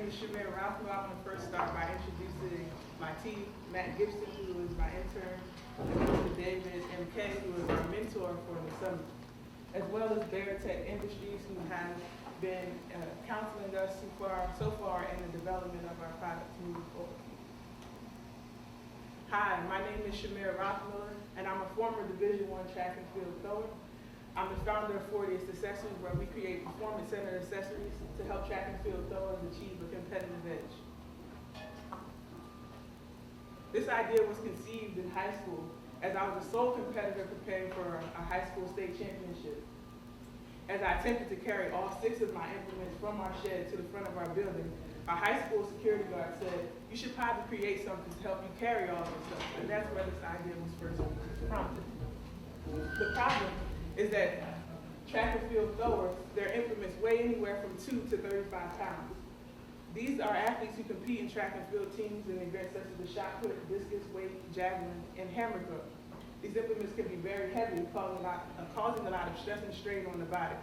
is Shamir Ralph. I want to first start by introducing my team, Matt Gibson, who is my intern, and Mr. David M.K., who is our mentor for the summer, as well as Veritech Industries, who has been counseling us so far in the development of our products moving forward. Hi, my name is Shamir Rothmiller, and I'm a former Division I track and field thrower. I'm the founder of Fortius Accessories, where we create performance-centered accessories to help track and field throwers achieve a competitive edge. This idea was conceived in high school as I was a sole competitor preparing for a high school state championship. As I attempted to carry all 6 of my implements from our shed to the front of our building, our high school security guard said, "You should probably create something to help you carry all this stuff." And that's where this idea was first prompted. The problem is that track and field throwers, their implements weigh anywhere from 2 to 35 pounds. These are athletes who compete in track and field teams in events such as the shot put, discus, weight, javelin, and hammer throw. These implements can be very heavy, causing a lot of stress and strain on the body.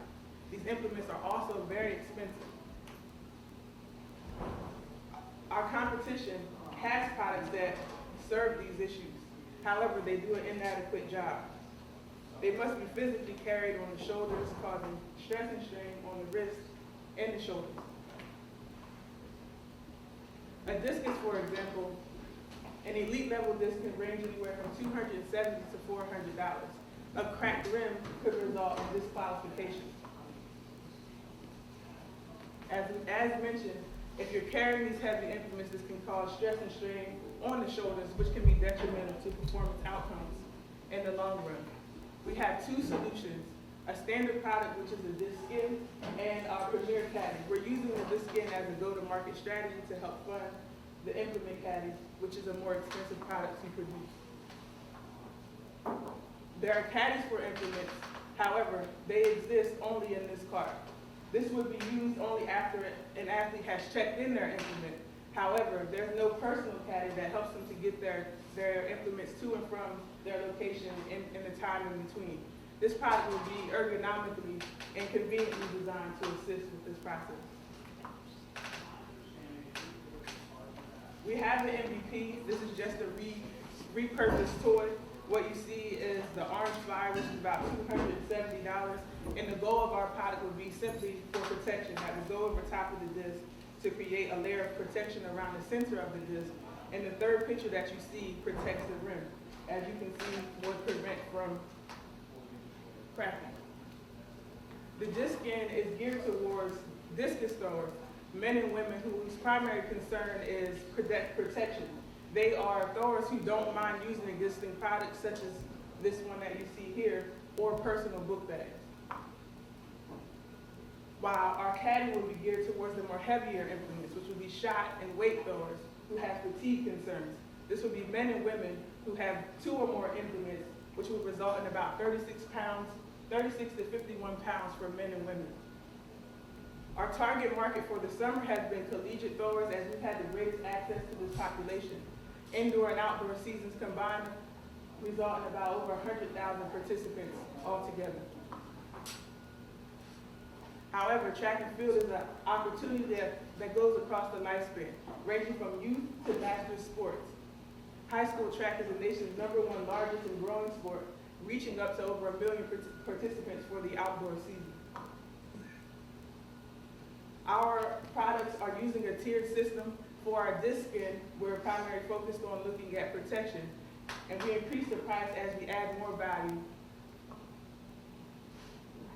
These implements are also very expensive. Our competition has products that serve these issues. However, they do an inadequate job. They must be physically carried on the shoulders, causing stress and strain on the wrists and the shoulders. A discus, for example, an elite level disc can range anywhere from $270 to $400. A cracked rim could result in disqualification. As mentioned, if you're carrying these heavy implements, this can cause stress and strain on the shoulders, which can be detrimental to performance outcomes in the long run. We have 2 solutions, a standard product, which is a disc skin, and our premier caddy. We're using the disc skin as a go-to-market strategy to help fund the implement caddy, which is a more expensive product to produce. There are caddies for implements, however, they exist only in this cart. This would be used only after an athlete has checked in their implement. However, there's no personal caddy that helps them to get their implements to and from their location in the time in between. This product will be ergonomically and conveniently designed to assist with this process. We have the MVP. This is just a repurposed toy. What you see is the orange flyer, which is about $270. And the goal of our product would be simply for protection, that would go over top of the disc to create a layer of protection around the center of the disc. And the third picture that you see protects the rim. As you can see, would prevent from cracking. The disc skin is geared towards discus throwers, men and women whose primary concern is protection. They are throwers who don't mind using existing products such as this one that you see here, or personal book bags. While our caddy will be geared towards the more heavier implements, which will be shot and weight throwers who have fatigue concerns. This will be men and women who have 2 or more implements, which will result in about 36 to 51 pounds for men and women. Our target market for the summer has been collegiate throwers, as we've had the greatest access to this population. Indoor and outdoor seasons combined result in about over 100,000 participants altogether. However, track and field is an opportunity that goes across the lifespan, ranging from youth to master sports. High school track is the nation's #1 largest and growing sport, reaching up to over 1 million participants for the outdoor season. Our products are using a tiered system. For our disc skin, we're primarily focused on looking at protection, and we increase the price as we add more value.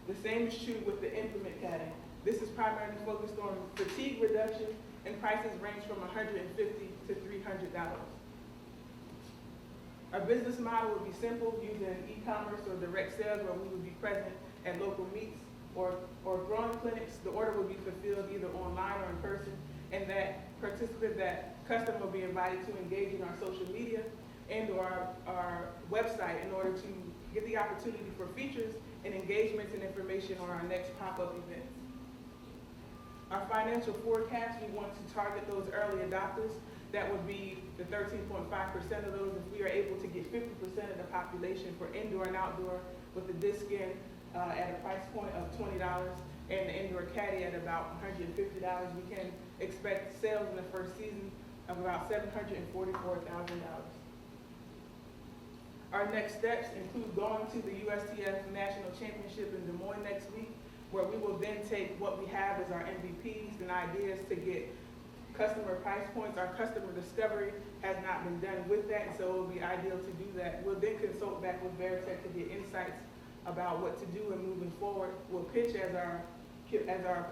The same is true with the implement caddy. This is primarily focused on fatigue reduction, and prices range from $150 to $300. Our business model would be simple, using e-commerce or direct sales, where we would be present at local meets or growing clinics. The order would be fulfilled either online or in person, and that customer will be invited to engage in our social media and or our website in order to get the opportunity for features and engagements and information on our next pop-up events. Our financial forecast, we want to target those early adopters. That would be the 13.5% of those. If we are able to get 50% of the population for indoor and outdoor with the disc skin at a price point of $20, and the indoor caddy at about $150. We can expect sales in the first season of about $744,000. Our next steps include going to the USTF National Championship in Des Moines next week, where we will then take what we have as our MVPs and ideas to get customer price points. Our customer discovery has not been done with that, so it will be ideal to do that. We'll then consult back with Veritech to get insights about what to do and moving forward. We'll pitch as our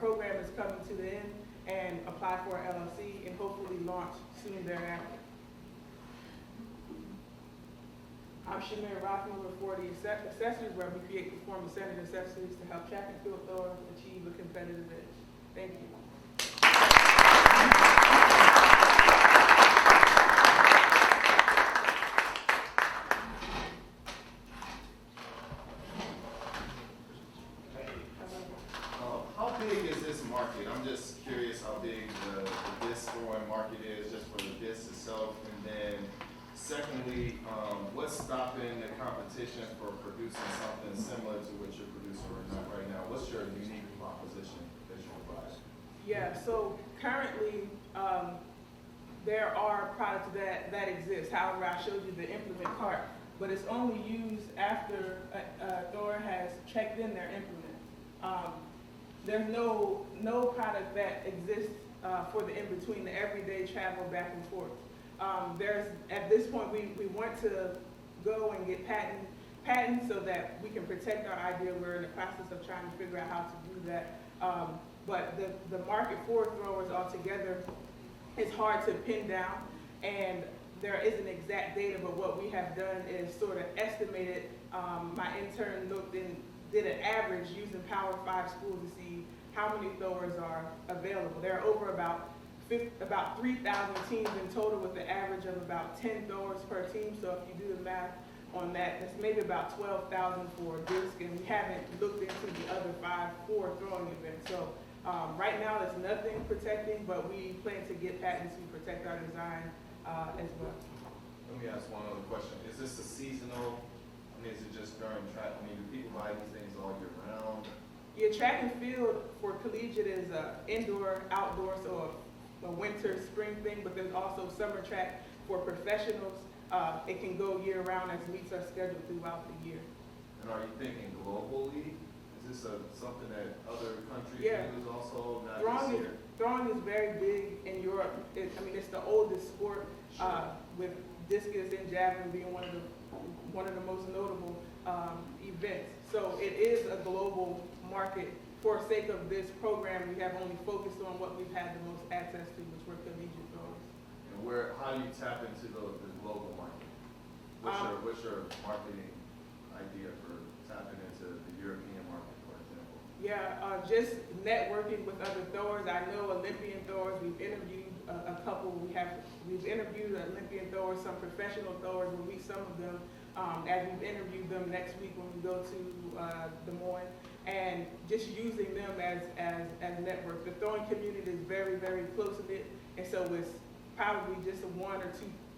program is coming to the end and apply for an LLC and hopefully launch soon thereafter. I'm Shamir Rothman with Fortius Accessories, where we create performance-centered accessories to help track and field throwers achieve a competitive edge. Thank you. How big is this market? I'm just curious how big the disc throwing market is, just for the disc itself, and then secondly, what's stopping the competition for producing something similar to what you're producing right now? What's your unique proposition that you provide? Yeah, so currently there are products that exist. However, I showed you the implement cart, but it's only used after a thrower has checked in their implement. There's no product that exists for the in-between, the everyday travel back and forth. At this point, we want to go and get patents so that we can protect our idea. We're in the process of trying to figure out how to do that. But the market for throwers altogether is hard to pin down, and there isn't exact data, but what we have done is sort of estimated. My intern looked and did an average using Power 5 schools to see how many throwers are available. There are over about 3,000 teams in total, with an average of about 10 throwers per team. So if you do the math on that, that's maybe about 12,000 for a disc, and we haven't looked into the other 5 for throwing events. So right now there's nothing protecting, but we plan to get patents to protect our design as well. Let me ask one other question. Is this a seasonal? I mean, is it just during track? I mean, do people buy these things all year round? Yeah, track and field for collegiate is indoor, outdoor, so a winter, spring thing, but there's also summer track for professionals. It can go year round as meets are scheduled throughout the year. And are you thinking globally? Is this something that other countries use also? Throwing is very big in Europe. It's the oldest sport, with discus and javelin being one of the most notable events. So it is a global market. For sake of this program, we have only focused on what we've had the most access to, which were collegiate throwers. And how do you tap into the global market? What's your marketing idea for tapping into the European market, for example? Yeah, just networking with other throwers. I know Olympian throwers. We've interviewed a couple. We've interviewed Olympian throwers, some professional throwers. We'll meet some of them as we've interviewed them next week when we go to Des Moines, and just using them as network. The throwing community is very, very close knit, and so it's probably just 1 or 2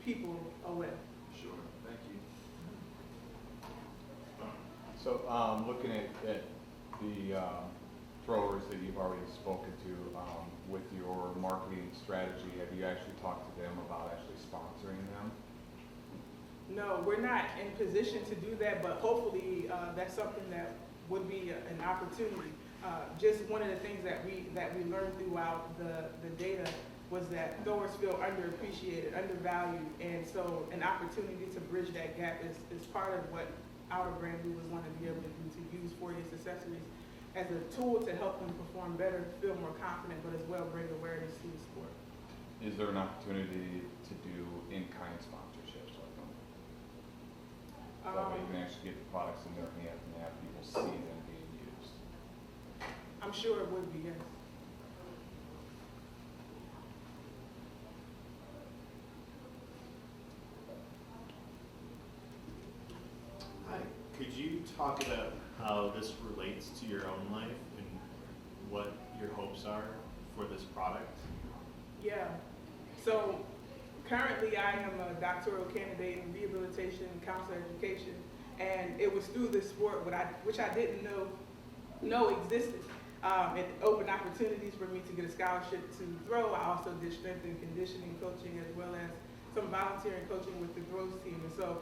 people away. Sure, thank you. So looking at the throwers that you've already spoken to, with your marketing strategy, have you actually talked to them about actually sponsoring them? No, we're not in position to do that, but hopefully that's something that would be an opportunity. Just one of the things that we learned throughout the data was that throwers feel underappreciated, undervalued, and so an opportunity to bridge that gap is part of what our brand we would want to be able to do, to use Fortius accessories as a tool to help them perform better, feel more confident, but as well bring awareness to the sport. Is there an opportunity to do in-kind sponsorships with them? So that way you can actually get the products in their hands and have people see them being used. I'm sure it would be, yes. Hi, could you talk about how this relates to your own life and what your hopes are for this product? Yeah. So currently I am a doctoral candidate in rehabilitation and counselor education, and it was through this sport which I didn't know existed. It opened opportunities for me to get a scholarship to throw. I also did strength and conditioning coaching as well as some volunteering coaching with the throws team. And so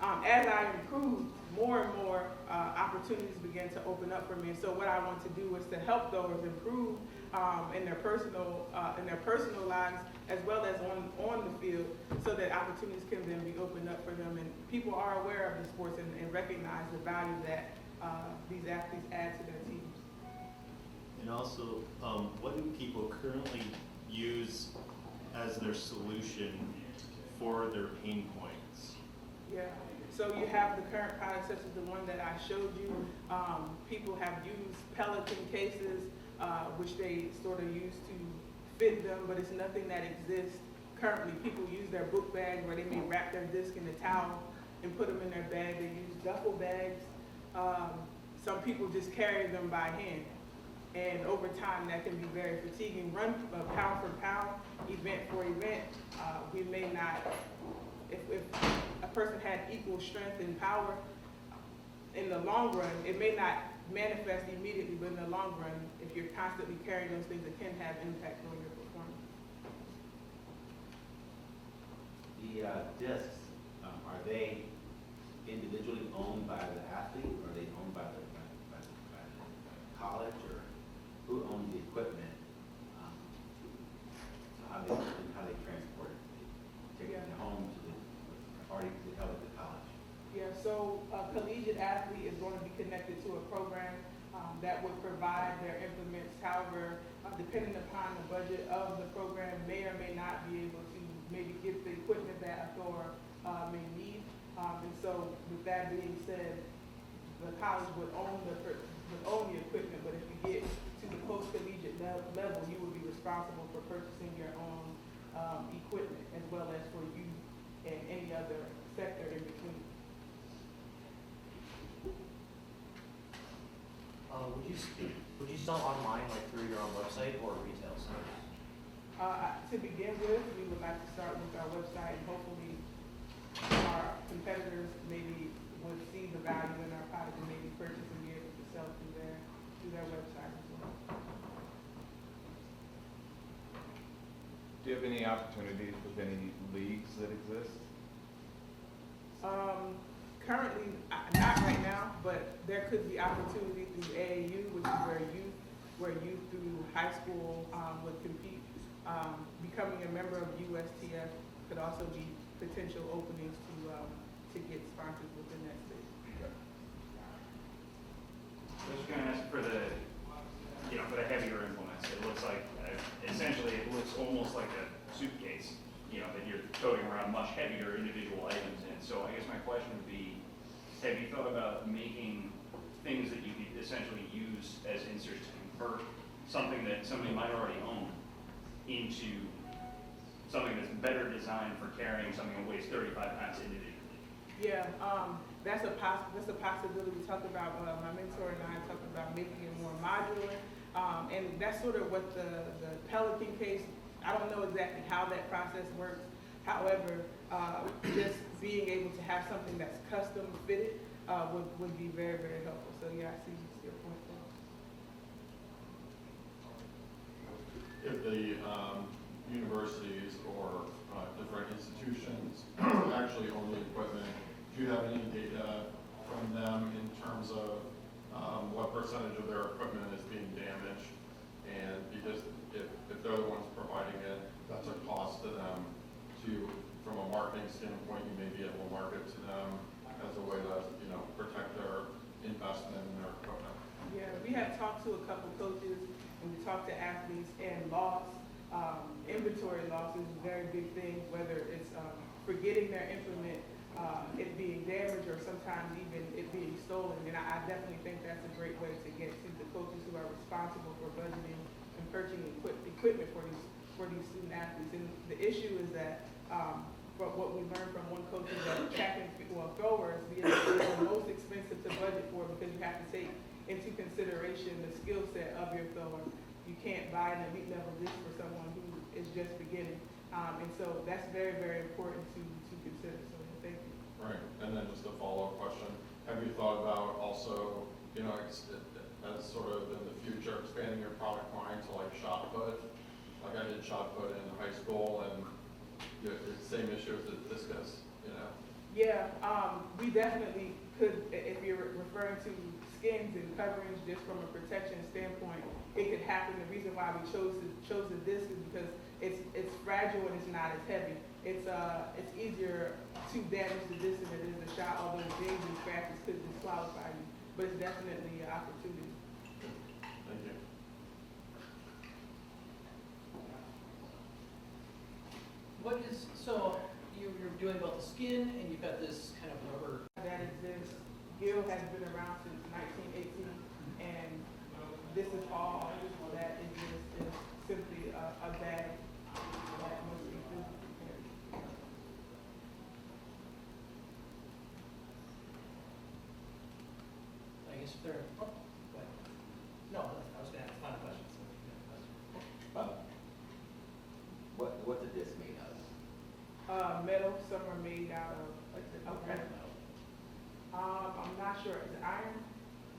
as I improved, more and more opportunities began to open up for me. And so what I want to do is to help those improve in their personal lives as well as on the field, so that opportunities can then be opened up for them, and people are aware of the sports and recognize the value that these athletes add to their teams. And also, what do people currently use as their solution for their pain points? Yeah, so you have the current product such as the one that I showed you. People have used Pelican cases, which they sort of use to fit them, but it's nothing that exists currently. People use their book bag where they may wrap their disc in a towel and put them in their bag. They use duffel bags. Some people just carry them by hand. And over time, that can be very fatiguing. Run pound for pound, event for event. We may not, if a person had equal strength and power, in the long run, it may not manifest immediately, but in the long run, if you're constantly carrying those things, it can have impact on your performance. The discs, are they individually owned by the athlete, or are they owned by the college, or who owns the equipment? How they transport it? They take it home to the party to held at the college. Yeah, so a collegiate athlete is going to be connected to a program that would provide their implements. However, depending upon the budget of the program, may or may not be able to maybe get the equipment that a thrower may need. And so with that being said, the college would own the equipment, but if you get to the post-collegiate level, you would be responsible for purchasing your own equipment as well as for you and any other sector in between. Would you sell online, like through your own website or retail stores? To begin with, we would like to start with our website, and hopefully our competitors maybe would see the value in our product and maybe purchase and be able to sell through their website as well. Do you have any opportunities with any leagues that exist? Currently, not right now, but there could be opportunity through AAU, which is where youth through high school would compete. Becoming a member of USTF could also be potential openings to get sponsors within that space. I was going to ask for the heavier implements. It looks like, essentially, it looks almost like a suitcase, that you're toting around much heavier individual items in. So I guess my question would be, have you thought about making things that you could essentially use as inserts to convert something that somebody might already own into something that's better designed for carrying something that weighs 35 pounds individually? Yeah, that's a possibility. We talked about, my mentor and I talked about making it more modular, and that's sort of what the Pelican case, I don't know exactly how that process works. However, just being able to have something that's custom fitted would be very, very helpful. So yeah, I see your point there. If the universities or different institutions actually own the equipment, do you have any data from them in terms of what percentage of their equipment is being damaged? And because if they're the ones providing it, that's a cost to them. From a marketing standpoint, you may be able to market to them as a way to protect their investment in their equipment. Yeah, we have talked to a couple coaches and we talked to athletes, and loss, inventory loss is a very big thing, whether it's forgetting their implement, it being damaged, or sometimes even it being stolen. And I definitely think that's a great way to get to the coaches who are responsible for budgeting and purchasing equipment for these student athletes. And the issue is that from what we learned from one coach is that throwers is the most expensive to budget for, because you have to take into consideration the skill set of your thrower. You can't buy an elite level disc for someone who is just beginning. And so that's very, very important to consider. So thank you. Right, and then just a follow-up question. Have you thought about also you know, as sort of in the future, expanding your product line to like shot put. Like I did shot put in high school, and it's the same issue as the discus, you know? Yeah, we definitely could, if you're referring to skins and coverings just from a protection standpoint, it could happen. The reason why we chose the disc is because it's fragile and it's not as heavy. It's easier to damage the disc than it is the shot, although dings and scratches could disqualify you, but it's definitely an opportunity. Thank you. What is, so you're doing both the skin and you've got this kind of rubber. That exists. Gill has been around since 1918, and this is all that exists. Is simply a bag that most people carry. I guess if they're, oh, go ahead. No, I was gonna ask a final question. So you can ask a question. What's the disc made out of? Metal. Some are made out of. Like the Okay. metal? I'm not sure. Is it iron?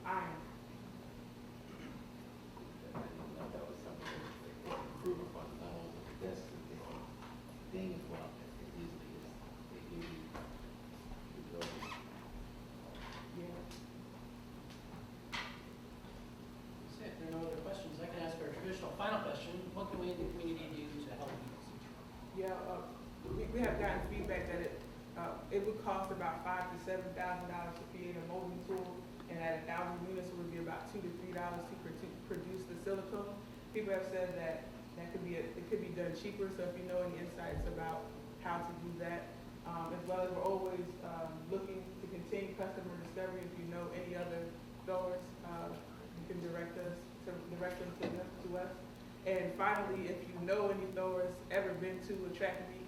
Iron. I didn't know that was something that they improve upon the disc thing as well. As easily as they do the building. Yeah. So if there are no other questions, I can ask our traditional final question. What can we in the community do to help you? Yeah. We have gotten feedback that it would cost about $5,000 to $7,000 to create a molding tool, and at 1,000 units it would be about $2 to $3 to produce the silicone. People have said that it could be done cheaper. So if you know any insights about how to do that, as well as we're always looking to continue customer discovery. If you know any other throwers, you can direct them to us. And finally, if you know any throwers ever been to a track meet,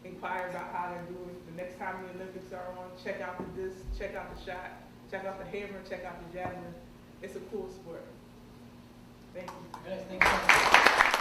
inquire about how they're doing. The next time the Olympics are on, check out the disc, check out the shot, check out the hammer, check out the javelin. It's a cool sport. Thank you. Guys, thank you.